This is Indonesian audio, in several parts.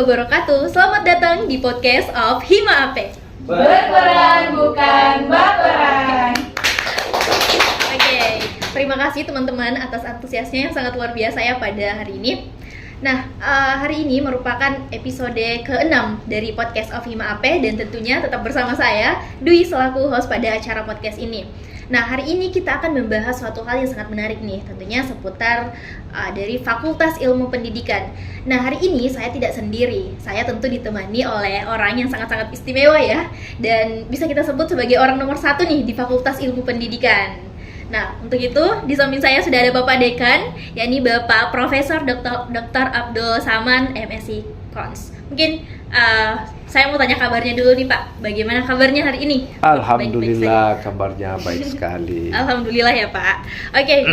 wabarakatuh. Selamat datang di podcast of Hima Ape. Berperan bukan baperan. Oke, terima kasih teman-teman atas antusiasnya yang sangat luar biasa ya pada hari ini. Nah, hari ini merupakan episode ke-6 dari podcast of Hima Ape dan tentunya tetap bersama saya, Dwi selaku host pada acara podcast ini. Nah, hari ini kita akan membahas suatu hal yang sangat menarik nih, tentunya seputar dari Fakultas Ilmu Pendidikan. Nah, hari ini saya tidak sendiri, saya tentu ditemani oleh orang yang sangat-sangat istimewa ya, dan bisa kita sebut sebagai orang nomor 1 nih di Fakultas Ilmu Pendidikan. Nah, untuk itu di samping saya sudah ada Bapak Dekan, yakni Bapak Profesor Dr. Abdul Saman, MSc Cons. Mungkin saya mau tanya kabarnya dulu nih Pak, bagaimana kabarnya hari ini? Alhamdulillah, kabarnya baik sekali. Alhamdulillah ya Pak. Oke,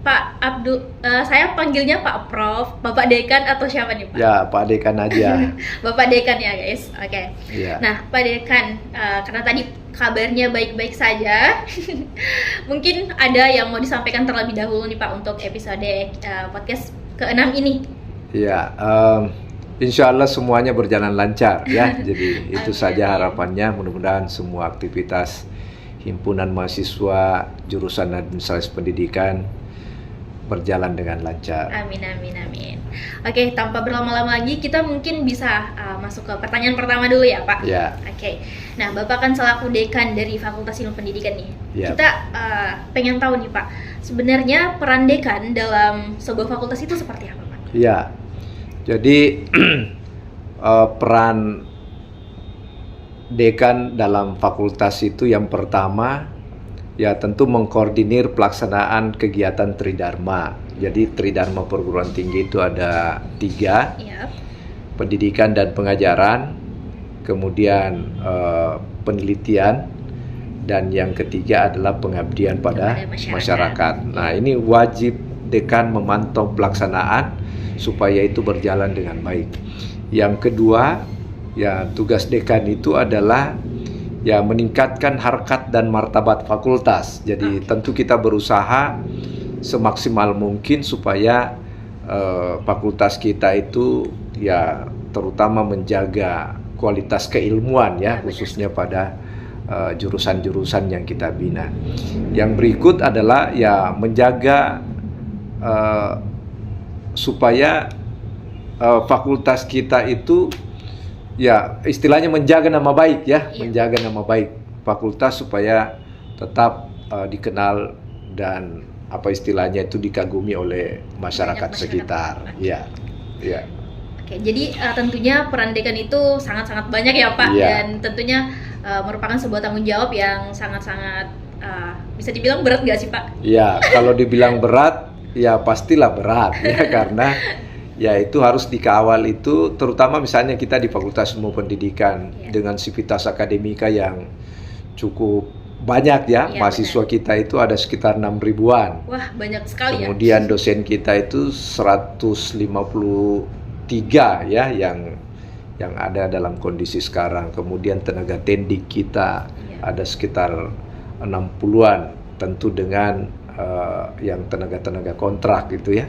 Pak Abdul, saya panggilnya Pak Prof, Bapak Dekan atau siapa nih Pak? Ya, Pak Dekan aja. Bapak Dekan ya guys, oke. Ya. Nah Pak Dekan, karena tadi kabarnya baik-baik saja, mungkin ada yang mau disampaikan terlebih dahulu nih Pak untuk episode podcast ke-6 ini. Ya, insya Allah semuanya berjalan lancar ya. Jadi itu saja harapannya. Mudah-mudahan semua aktivitas himpunan mahasiswa jurusan administrasi pendidikan berjalan dengan lancar. Amin. Oke, tanpa berlama-lama lagi kita mungkin bisa masuk ke pertanyaan pertama dulu ya Pak. Ya. Oke. Nah, Bapak kan selaku dekan dari Fakultas Ilmu Pendidikan nih. Ya. Kita pengen tahu nih Pak, sebenarnya peran dekan dalam sebuah fakultas itu seperti apa Pak? Ya. Jadi peran dekan dalam fakultas itu yang pertama ya tentu mengkoordinir pelaksanaan kegiatan Tridharma. Jadi Tridharma perguruan tinggi itu ada 3, Iya. pendidikan dan pengajaran, kemudian penelitian, dan yang ketiga adalah pengabdian pada masyarakat. Nah, ini wajib dekan memantau pelaksanaan supaya itu berjalan dengan baik. Yang kedua, ya tugas dekan itu adalah ya meningkatkan harkat dan martabat fakultas. Jadi tentu kita berusaha semaksimal mungkin supaya fakultas kita itu ya terutama menjaga kualitas keilmuan ya, khususnya pada jurusan-jurusan yang kita bina. Yang berikut adalah ya menjaga supaya fakultas kita itu ya istilahnya menjaga nama baik ya, menjaga nama baik fakultas supaya tetap dikenal dan apa istilahnya itu dikagumi oleh masyarakat sekitar. Ya. Oke, jadi tentunya peran dekan itu sangat-sangat banyak ya Pak, dan tentunya merupakan sebuah tanggung jawab yang sangat-sangat bisa dibilang berat nggak sih Pak? Ya, kalau dibilang berat ya pastilah berat ya, karena ya itu harus dikawal itu, terutama misalnya kita di Fakultas Ilmu Pendidikan dengan sivitas akademika yang cukup banyak ya, mahasiswa kita itu ada sekitar 6.000-an. Wah, banyak sekali. Kemudian dosen kita itu 153 ya yang ada dalam kondisi sekarang. Kemudian tenaga tendik kita ada sekitar 60-an, tentu dengan yang tenaga kontrak gitu ya.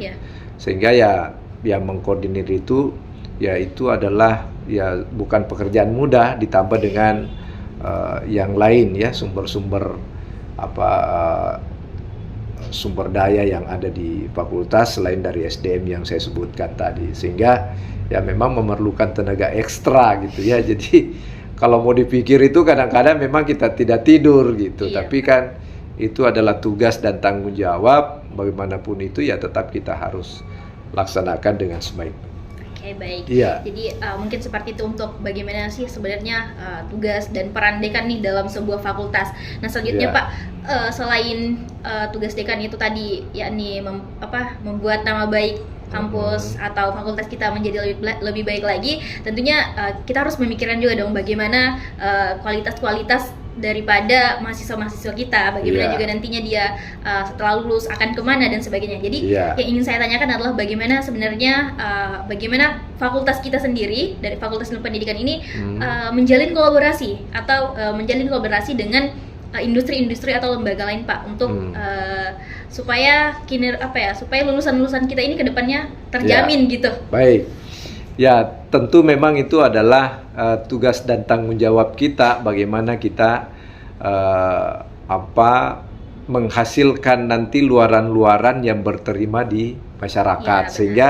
Sehingga ya mengkoordinir itu ya itu adalah ya bukan pekerjaan mudah, ditambah dengan yang lain ya, sumber-sumber sumber daya yang ada di fakultas selain dari SDM yang saya sebutkan tadi, sehingga ya memang memerlukan tenaga ekstra gitu ya. Jadi kalau mau dipikir itu kadang-kadang memang kita tidak tidur gitu, tapi kan itu adalah tugas dan tanggung jawab bagaimanapun itu ya tetap kita harus laksanakan dengan sebaik. Oke, baik. Iya. Jadi mungkin seperti itu untuk bagaimana sih sebenarnya tugas dan peran dekan nih dalam sebuah fakultas. Nah, selanjutnya Pak, selain tugas dekan itu tadi yakni membuat nama baik kampus atau fakultas kita menjadi lebih baik lagi, tentunya kita harus memikirkan juga dong bagaimana kualitas daripada mahasiswa-mahasiswa kita, bagaimana juga nantinya dia setelah lulus akan kemana dan sebagainya. Jadi yang ingin saya tanyakan adalah bagaimana sebenarnya bagaimana fakultas kita sendiri dari Fakultas Ilmu Pendidikan ini menjalin kolaborasi atau menjalin kolaborasi dengan industri-industri atau lembaga lain Pak untuk supaya supaya lulusan-lulusan kita ini kedepannya terjamin gitu. Baik. Ya, tentu memang itu adalah tugas dan tanggung jawab kita bagaimana kita menghasilkan nanti luaran-luaran yang berterima di masyarakat. Ya, sehingga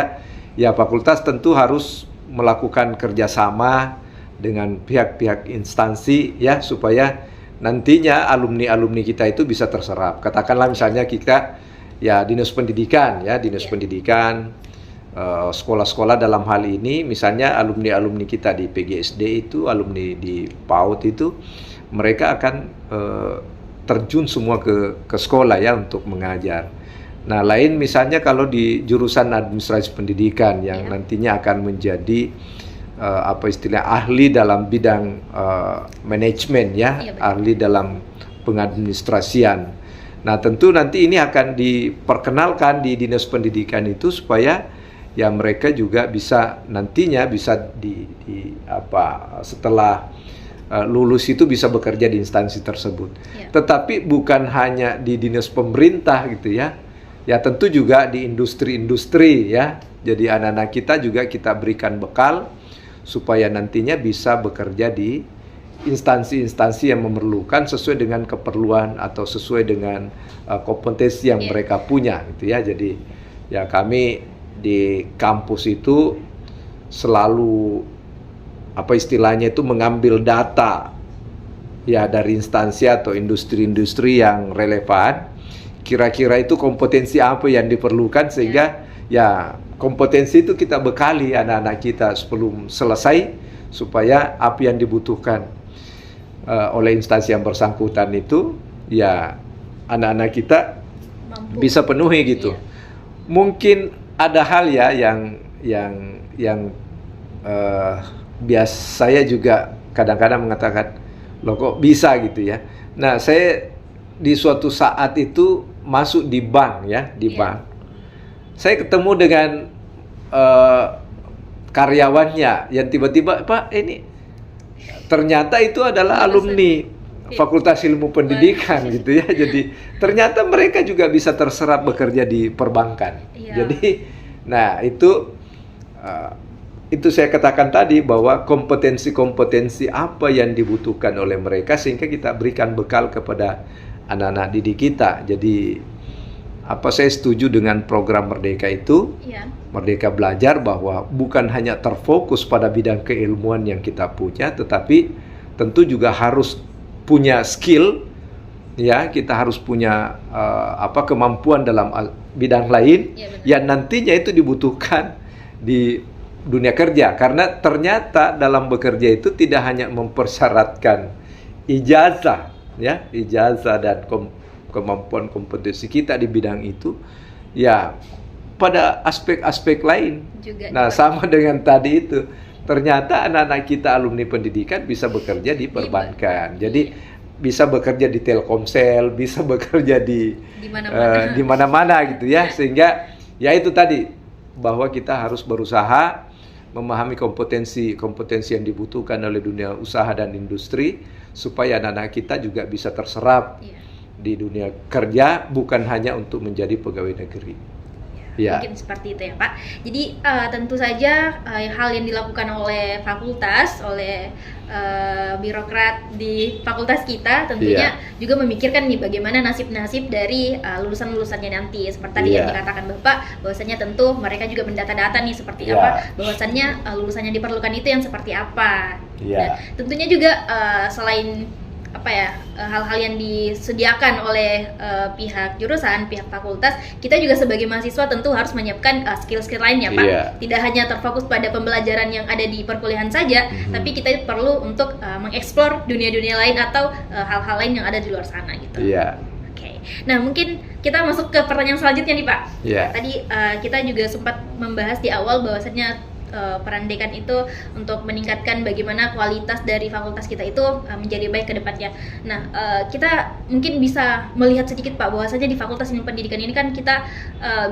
ya fakultas tentu harus melakukan kerjasama dengan pihak-pihak instansi ya supaya nantinya alumni-alumni kita itu bisa terserap. Katakanlah misalnya kita ya dinas pendidikan sekolah-sekolah dalam hal ini misalnya alumni-alumni kita di PGSD itu, alumni di PAUD itu mereka akan terjun semua ke sekolah ya untuk mengajar. Nah, lain misalnya kalau di jurusan administrasi pendidikan yang nantinya akan menjadi ahli dalam bidang manajemen ya, ahli dalam pengadministrasian. Nah, tentu nanti ini akan diperkenalkan di dinas pendidikan itu supaya ya mereka juga bisa nantinya bisa setelah lulus itu bisa bekerja di instansi tersebut. Tetapi bukan hanya di dinas pemerintah gitu ya. Ya tentu juga di industri-industri ya. Jadi anak-anak kita juga kita berikan bekal supaya nantinya bisa bekerja di instansi-instansi yang memerlukan sesuai dengan keperluan atau sesuai dengan kompetensi yang mereka punya gitu ya. Jadi ya kami di kampus itu selalu istilahnya itu mengambil data ya dari instansi atau industri-industri yang relevan. Kira-kira itu kompetensi apa yang diperlukan sehingga ya kompetensi itu kita bekali anak-anak kita sebelum selesai supaya apa yang dibutuhkan oleh instansi yang bersangkutan itu ya anak-anak kita mampu bisa penuhi gitu. Mungkin ada hal ya yang biasa saya juga kadang-kadang mengatakan loh kok bisa gitu ya. Nah, saya di suatu saat itu masuk di bank ya, bank. Saya ketemu dengan karyawannya yang tiba-tiba, Pak, ini ternyata itu adalah alumni Fakultas Ilmu Pendidikan gitu ya. Jadi ternyata mereka juga bisa terserap bekerja di perbankan. Jadi, nah itu saya katakan tadi bahwa kompetensi-kompetensi apa yang dibutuhkan oleh mereka sehingga kita berikan bekal kepada anak-anak didik kita. Jadi saya setuju dengan program Merdeka itu, Merdeka Belajar, bahwa bukan hanya terfokus pada bidang keilmuan yang kita punya, tetapi tentu juga harus punya skill, ya kita harus punya kemampuan dalam bidang lain yang nantinya itu dibutuhkan di dunia kerja. Karena ternyata dalam bekerja itu tidak hanya mempersyaratkan ijazah dan kemampuan kompetensi kita di bidang itu, ya pada aspek-aspek lain juga. Nah, sama dengan tadi itu, ternyata anak-anak kita alumni pendidikan bisa bekerja di perbankan. Jadi bisa bekerja di Telkomsel, bisa bekerja di mana-mana gitu ya. Sehingga ya itu tadi, bahwa kita harus berusaha memahami kompetensi yang dibutuhkan oleh dunia usaha dan industri supaya anak-anak kita juga bisa terserap di dunia kerja, bukan hanya untuk menjadi pegawai negeri. Mungkin seperti itu ya Pak. Jadi tentu saja hal yang dilakukan oleh fakultas, oleh birokrat di fakultas kita tentunya juga memikirkan nih bagaimana nasib-nasib dari lulusan-lulusannya nanti. Seperti tadi yang dikatakan Bapak, bahwasanya tentu mereka juga mendata-data nih seperti apa, bahwasannya lulusan yang diperlukan itu yang seperti apa. Nah, tentunya juga selain hal-hal yang disediakan oleh pihak jurusan, pihak fakultas, kita juga sebagai mahasiswa tentu harus menyiapkan skill-skill lainnya Pak. Tidak hanya terfokus pada pembelajaran yang ada di perkuliahan saja, tapi kita perlu untuk mengeksplor dunia-dunia lain atau hal-hal lain yang ada di luar sana gitu. Oke. Nah, mungkin kita masuk ke pertanyaan selanjutnya nih Pak. Tadi kita juga sempat membahas di awal bahwasannya peran dekan itu untuk meningkatkan bagaimana kualitas dari fakultas kita itu menjadi baik ke depannya. Nah, kita mungkin bisa melihat sedikit Pak bahwasanya di Fakultas Ilmu Pendidikan ini kan kita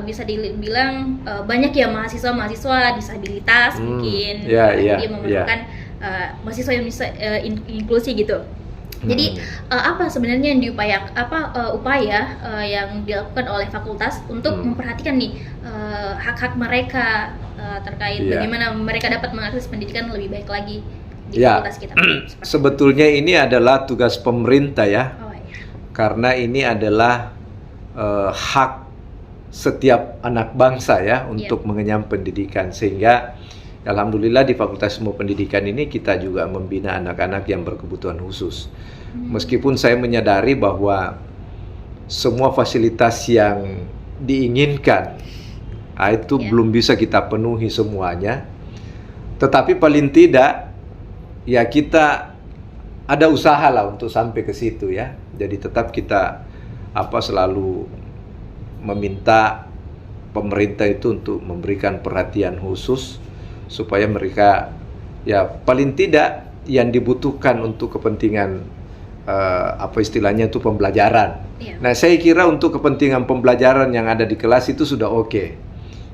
bisa dibilang banyak ya mahasiswa disabilitas mungkin dia memerlukan mahasiswa yang bisa inklusi gitu. Jadi apa sebenarnya yang upaya yang dilakukan oleh fakultas untuk memperhatikan nih hak-hak mereka terkait Iya. bagaimana mereka dapat mengakses pendidikan lebih baik lagi di Ya, fakultas kita. Seperti- sebetulnya ini adalah tugas pemerintah ya, Oh, iya. karena ini adalah hak setiap anak bangsa ya untuk mengenyam pendidikan, sehingga alhamdulillah di Fakultas Ilmu Pendidikan ini kita juga membina anak-anak yang berkebutuhan khusus. Meskipun saya menyadari bahwa semua fasilitas yang diinginkan itu belum bisa kita penuhi semuanya, tetapi paling tidak ya kita ada usaha lah untuk sampai ke situ ya. Jadi tetap kita selalu meminta pemerintah itu untuk memberikan perhatian khusus supaya mereka ya paling tidak yang dibutuhkan untuk kepentingan istilahnya itu pembelajaran. Iya. Nah, saya kira untuk kepentingan pembelajaran yang ada di kelas itu sudah oke.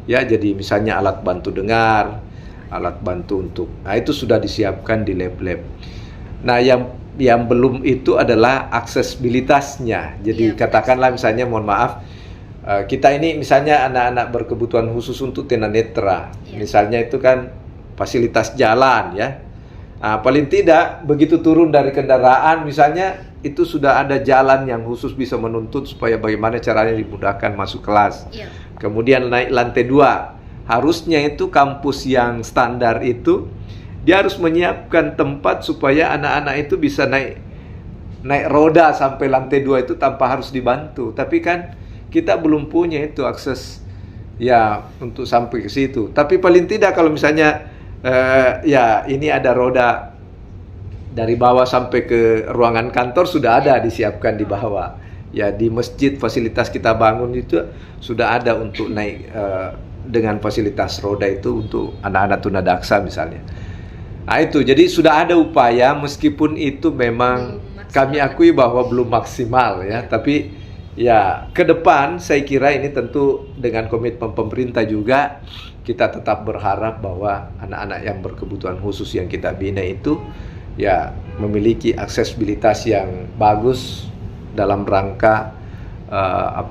Ya, jadi misalnya alat bantu dengar, alat bantu itu sudah disiapkan di lab-lab. Nah, yang belum itu adalah aksesibilitasnya. Jadi katakanlah misalnya, mohon maaf, kita ini misalnya anak-anak berkebutuhan khusus untuk tunanetra, misalnya itu kan fasilitas jalan ya. Paling tidak begitu turun dari kendaraan misalnya itu sudah ada jalan yang khusus bisa menuntut supaya bagaimana caranya dimudahkan masuk kelas. Kemudian naik lantai 2, harusnya itu kampus yang standar itu dia harus menyiapkan tempat supaya anak-anak itu bisa naik roda sampai lantai 2 itu tanpa harus dibantu. Tapi kan kita belum punya itu akses ya untuk sampai ke situ. Tapi paling tidak kalau misalnya ini ada roda dari bawah sampai ke ruangan kantor sudah ada disiapkan di bawah. Ya, di masjid fasilitas kita bangun itu sudah ada untuk naik dengan fasilitas roda itu untuk anak-anak tunadaksa misalnya. Nah itu, jadi sudah ada upaya meskipun itu memang kami akui bahwa belum maksimal ya, tapi ya ke depan saya kira ini tentu dengan komitmen pemerintah juga kita tetap berharap bahwa anak-anak yang berkebutuhan khusus yang kita bina itu ya memiliki aksesibilitas yang bagus dalam rangka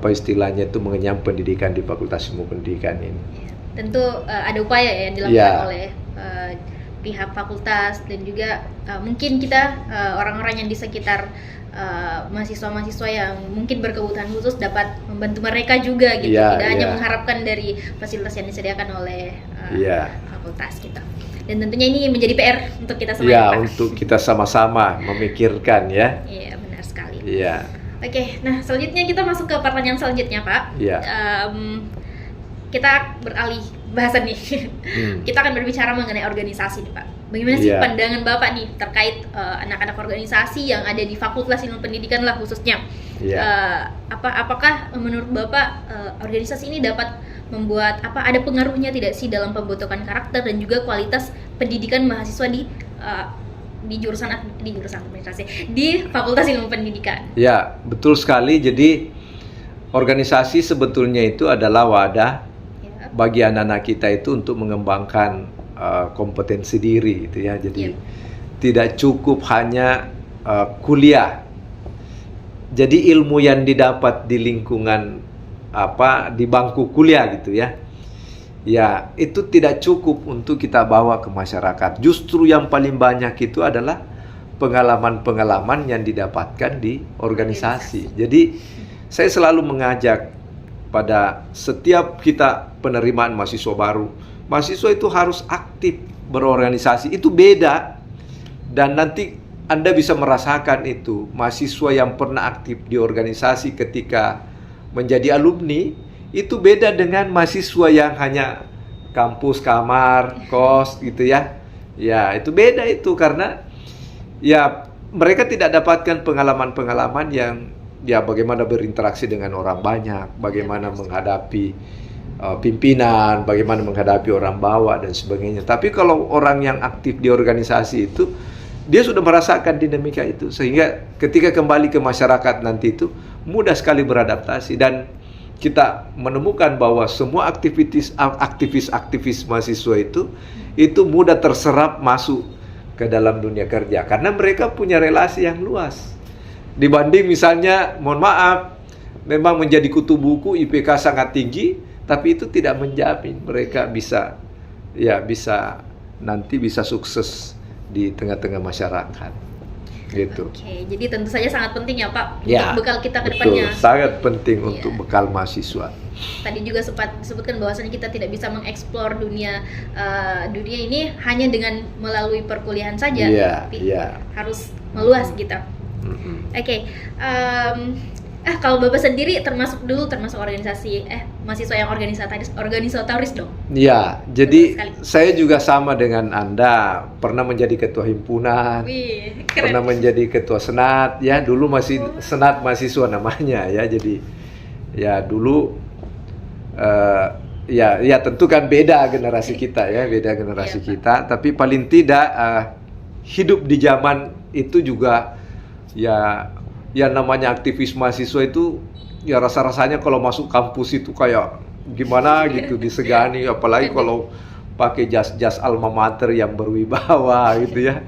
istilahnya itu mengenyam pendidikan di Fakultas Ilmu Pendidikan ini. Tentu ada upaya ya yang dilakukan oleh pihak fakultas dan juga mungkin kita orang-orang yang di sekitar mahasiswa-mahasiswa yang mungkin berkebutuhan khusus dapat membantu mereka juga gitu, tidak hanya mengharapkan dari fasilitas yang disediakan oleh fakultas kita. Dan tentunya ini menjadi PR untuk kita semua. Ya, untuk kita sama-sama memikirkan ya. Iya, benar sekali. Iya. Oke, nah selanjutnya kita masuk ke pertanyaan selanjutnya, Pak. Iya. Kita beralih bahasan nih. Kita akan berbicara mengenai organisasi nih, Pak. Bagaimana sih pandangan Bapak nih terkait anak-anak organisasi yang ada di Fakultas Ilmu Pendidikan lah khususnya? Apakah menurut Bapak organisasi ini dapat membuat ada pengaruhnya tidak sih dalam pembentukan karakter dan juga kualitas pendidikan mahasiswa di jurusan administrasi di Fakultas Ilmu Pendidikan? Ya, betul sekali. Jadi organisasi sebetulnya itu adalah wadah bagi anak-anak kita itu untuk mengembangkan kompetensi diri gitu ya. Jadi tidak cukup hanya kuliah. Jadi ilmu yang didapat di lingkungan di bangku kuliah gitu ya. Ya, itu tidak cukup untuk kita bawa ke masyarakat. Justru yang paling banyak itu adalah pengalaman-pengalaman yang didapatkan di organisasi. Jadi saya selalu mengajak pada setiap kita penerimaan mahasiswa baru, mahasiswa itu harus aktif berorganisasi. Itu beda, dan nanti Anda bisa merasakan itu. Mahasiswa yang pernah aktif di organisasi ketika menjadi alumni itu beda dengan mahasiswa yang hanya kampus, kamar, kos gitu ya. Ya, itu beda itu karena ya mereka tidak dapatkan pengalaman-pengalaman yang bagaimana berinteraksi dengan orang banyak, bagaimana menghadapi pimpinan, bagaimana menghadapi orang bawah dan sebagainya. Tapi kalau orang yang aktif di organisasi itu, dia sudah merasakan dinamika itu, sehingga ketika kembali ke masyarakat nanti itu mudah sekali beradaptasi. Dan kita menemukan bahwa semua aktivis mahasiswa itu mudah terserap masuk ke dalam dunia kerja karena mereka punya relasi yang luas. Dibanding misalnya, mohon maaf, memang menjadi kutu buku IPK sangat tinggi, tapi itu tidak menjamin mereka bisa ya nanti bisa sukses di tengah-tengah masyarakat gitu. Oke, jadi tentu saja sangat penting ya Pak Ya, untuk bekal kita ke betul, depannya. sangat penting Iya. untuk bekal mahasiswa. Tadi juga sempat disebutkan bahwasannya kita tidak bisa mengeksplor dunia ini hanya dengan melalui perkuliahan saja, Iya, tapi iya. harus meluas kita. Mm-mm. Oke, kalau Bapak sendiri termasuk organisasi mahasiswa yang organisatoris dong. Ya, jadi Betul sekali. saya juga sama dengan Anda, pernah menjadi ketua himpunan, Wih, pernah keren. menjadi ketua senat, ya dulu masih senat mahasiswa namanya ya, jadi ya dulu ya tentu kan beda generasi kita ya, beda generasi Iya, Pak. kita, tapi paling tidak hidup di zaman itu juga ya namanya aktivis mahasiswa itu ya rasa-rasanya kalau masuk kampus itu kayak gimana gitu, disegani, apalagi kalau pakai jas alma mater yang berwibawa gitu ya.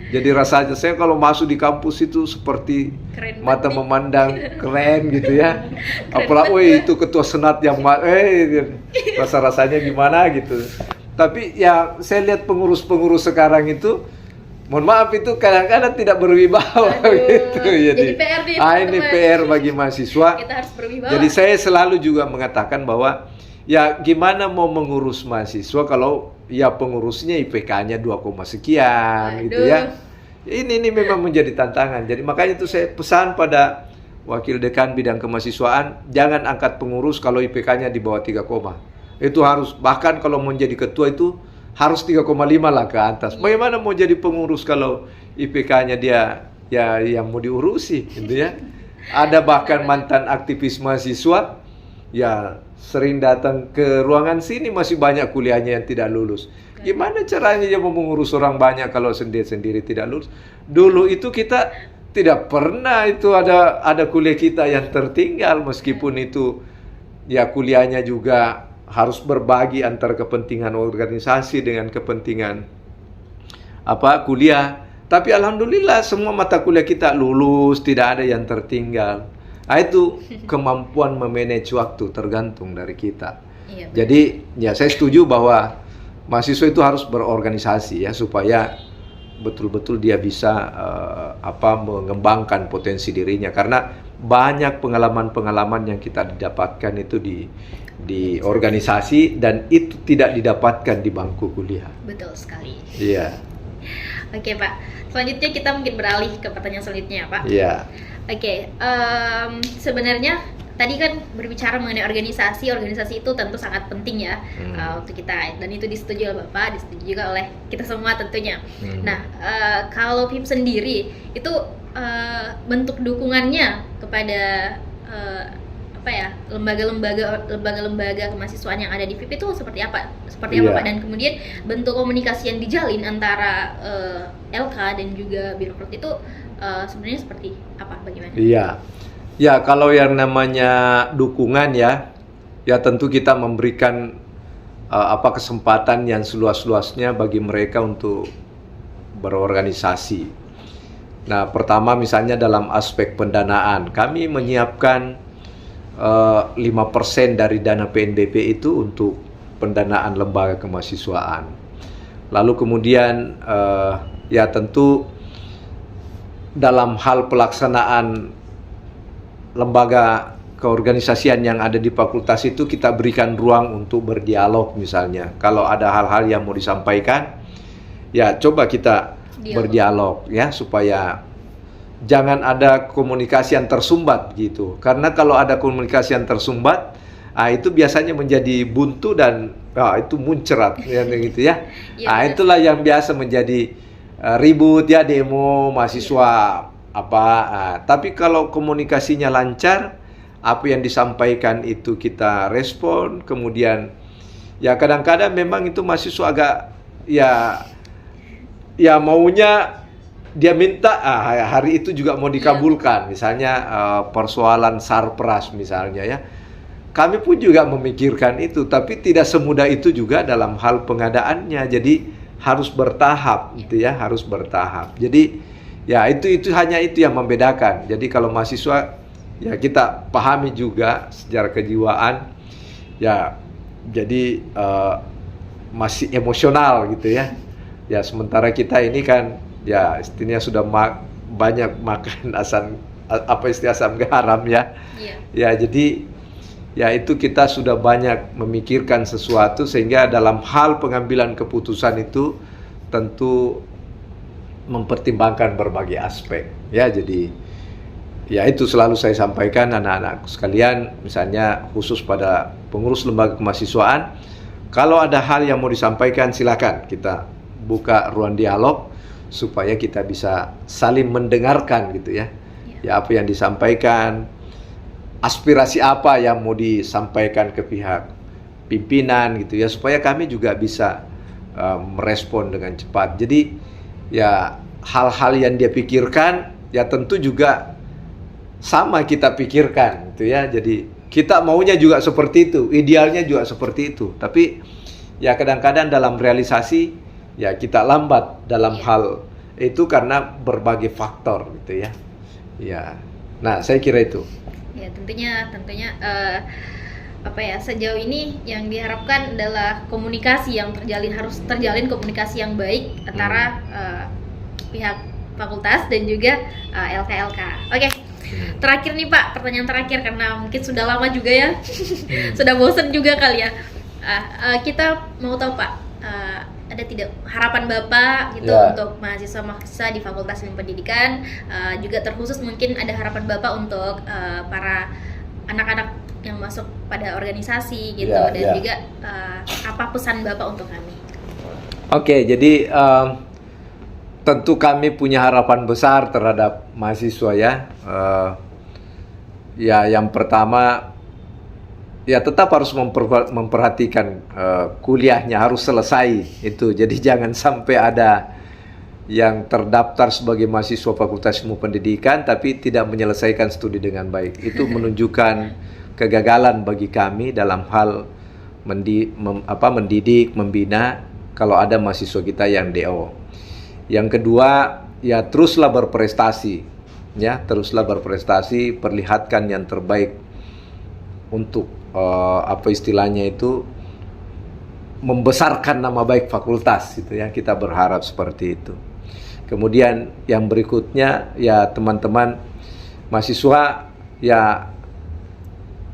Jadi rasanya saya kalau masuk di kampus itu seperti Keren mata banget nih. memandang keren gitu ya. Keren Apalagi banget. itu ketua senat yang rasa-rasanya gimana gitu. Tapi ya saya lihat pengurus-pengurus sekarang itu, mohon maaf itu kadang-kadang tidak berwibawa Aduh, gitu. jadi PR nih, ini teman-teman. PR bagi mahasiswa. Kita harus berwibawa. Jadi saya selalu juga mengatakan bahwa ya gimana mau mengurus mahasiswa kalau ya pengurusnya IPK-nya 2, sekian gitu ya. Ini memang menjadi tantangan. Jadi makanya itu saya pesan pada Wakil Dekan Bidang Kemahasiswaan, jangan angkat pengurus kalau IPK-nya di bawah 3, itu harus, bahkan kalau mau jadi ketua itu harus 3,5 lah ke atas. Bagaimana mau jadi pengurus kalau IPK-nya dia ya yang mau diurusi gitu ya. Ada bahkan mantan aktivis mahasiswa ya sering datang ke ruangan sini, masih banyak kuliahnya yang tidak lulus. Gimana caranya dia mau mengurus orang banyak kalau sendiri tidak lulus? Dulu itu kita tidak pernah itu ada kuliah kita yang tertinggal, meskipun itu ya kuliahnya juga harus berbagi antara kepentingan organisasi dengan kepentingan kuliah. Tapi alhamdulillah semua mata kuliah kita lulus, tidak ada yang tertinggal. Nah, itu kemampuan memanage waktu tergantung dari kita. Iya, benar. Jadi ya saya setuju bahwa mahasiswa itu harus berorganisasi ya, supaya betul-betul dia bisa mengembangkan potensi dirinya, karena banyak pengalaman-pengalaman yang kita dapatkan itu di organisasi dan itu tidak didapatkan di bangku kuliah. Betul sekali. Iya. Oke Pak, selanjutnya kita mungkin beralih ke pertanyaan selanjutnya ya Pak. Iya. Oke, sebenarnya tadi kan berbicara mengenai organisasi itu tentu sangat penting ya untuk kita, dan itu disetujui oleh Bapak, disetujui juga oleh kita semua tentunya. Nah, kalau PIM sendiri itu bentuk dukungannya kepada lembaga-lembaga kemahasiswaan yang ada di PIP itu seperti apa? Pak? Dan kemudian bentuk komunikasi yang dijalin antara LK dan juga birokrat itu sebenarnya seperti apa? Bagaimana? Iya. Ya, kalau yang namanya dukungan ya tentu kita memberikan kesempatan yang seluas-luasnya bagi mereka untuk berorganisasi. Nah, pertama misalnya dalam aspek pendanaan, kami menyiapkan 5% dari dana PNBP itu untuk pendanaan lembaga kemahasiswaan. Lalu kemudian ya tentu dalam hal pelaksanaan lembaga keorganisasian yang ada di fakultas itu kita berikan ruang untuk berdialog misalnya. Kalau ada hal-hal yang mau disampaikan, ya coba kita berdialog ya, supaya jangan ada komunikasi yang tersumbat gitu. Karena kalau ada komunikasi yang tersumbat, itu biasanya menjadi buntu dan itu muncrat ya gitu ya. Itulah yang biasa menjadi ribut ya, demo mahasiswa tapi kalau komunikasinya lancar, apa yang disampaikan itu kita respon, kemudian ya kadang-kadang memang itu mahasiswa agak ya maunya dia minta hari itu juga mau dikabulkan, misalnya persoalan sarpras misalnya ya. Kami pun juga memikirkan itu, tapi tidak semudah itu juga dalam hal pengadaannya. Jadi harus bertahap gitu ya, harus bertahap. Jadi ya itu hanya itu yang membedakan. Jadi kalau mahasiswa ya kita pahami juga secara kejiwaan ya, jadi masih emosional gitu ya. Ya sementara kita ini kan ya istilahnya sudah banyak makan asam garam ya. Iya. Ya jadi ya itu kita sudah banyak memikirkan sesuatu sehingga dalam hal pengambilan keputusan itu tentu mempertimbangkan berbagai aspek ya. Jadi ya itu selalu saya sampaikan anak-anak sekalian, misalnya khusus pada pengurus lembaga kemahasiswaan, kalau ada hal yang mau disampaikan silakan kita buka ruang dialog supaya kita bisa saling mendengarkan gitu ya. Ya apa yang disampaikan, aspirasi apa yang mau disampaikan ke pihak pimpinan gitu ya, supaya kami juga bisa merespon dengan cepat. Jadi ya hal-hal yang dia pikirkan ya tentu juga sama kita pikirkan gitu ya. Jadi kita maunya juga seperti itu, idealnya juga seperti itu. Tapi ya kadang-kadang dalam realisasi ya kita lambat dalam hal itu karena berbagai faktor gitu ya. Ya. Nah, saya kira itu. Ya, tentunya sejauh ini yang diharapkan adalah komunikasi yang harus terjalin komunikasi yang baik antara pihak fakultas dan juga LK-LK. Oke. Terakhir nih Pak, pertanyaan terakhir karena mungkin sudah lama juga ya. Sudah bosan juga kali ya. Kita mau tahu Pak, ada tidak harapan Bapak gitu untuk mahasiswa-mahasiswa di Fakultas Ilmu Pendidikan, juga terkhusus mungkin ada harapan Bapak untuk para anak-anak yang masuk pada organisasi gitu, dan juga apa pesan Bapak untuk kami? Oke, jadi tentu kami punya harapan besar terhadap mahasiswa ya. Ya yang pertama ya tetap harus memperhatikan kuliahnya harus selesai itu. Jadi jangan sampai ada yang terdaftar sebagai mahasiswa Fakultas Ilmu Pendidikan tapi tidak menyelesaikan studi dengan baik. Itu menunjukkan kegagalan bagi kami dalam hal mendidik, membina kalau ada mahasiswa kita yang DO. Yang kedua, ya teruslah berprestasi. Ya, teruslah berprestasi, perlihatkan yang terbaik untuk istilahnya itu membesarkan nama baik fakultas gitu ya. Kita berharap seperti itu. Kemudian yang berikutnya ya teman-teman mahasiswa ya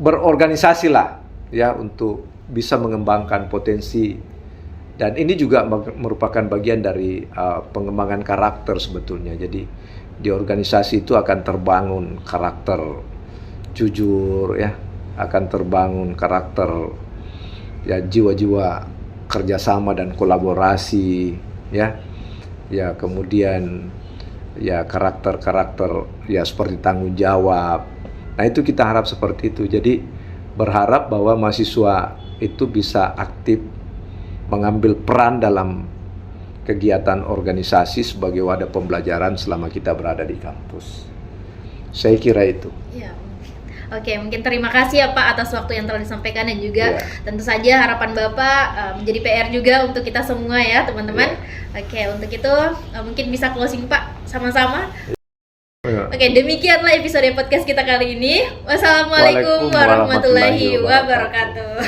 berorganisasilah ya untuk bisa mengembangkan potensi, dan ini juga merupakan bagian dari pengembangan karakter sebetulnya. Jadi di organisasi itu akan terbangun karakter jujur ya, akan terbangun karakter ya jiwa-jiwa kerjasama dan kolaborasi ya. Ya kemudian ya karakter-karakter ya seperti tanggung jawab. Nah itu kita harap seperti itu. Jadi berharap bahwa mahasiswa itu bisa aktif mengambil peran dalam kegiatan organisasi sebagai wadah pembelajaran selama kita berada di kampus. Saya kira itu. Ya. Oke, mungkin terima kasih ya Pak atas waktu yang telah disampaikan, dan juga tentu saja harapan Bapak menjadi PR juga untuk kita semua ya teman-teman. Oke, untuk itu mungkin bisa closing Pak sama-sama. Oke, demikianlah episode podcast kita kali ini. Wassalamualaikum warahmatullahi wabarakatuh.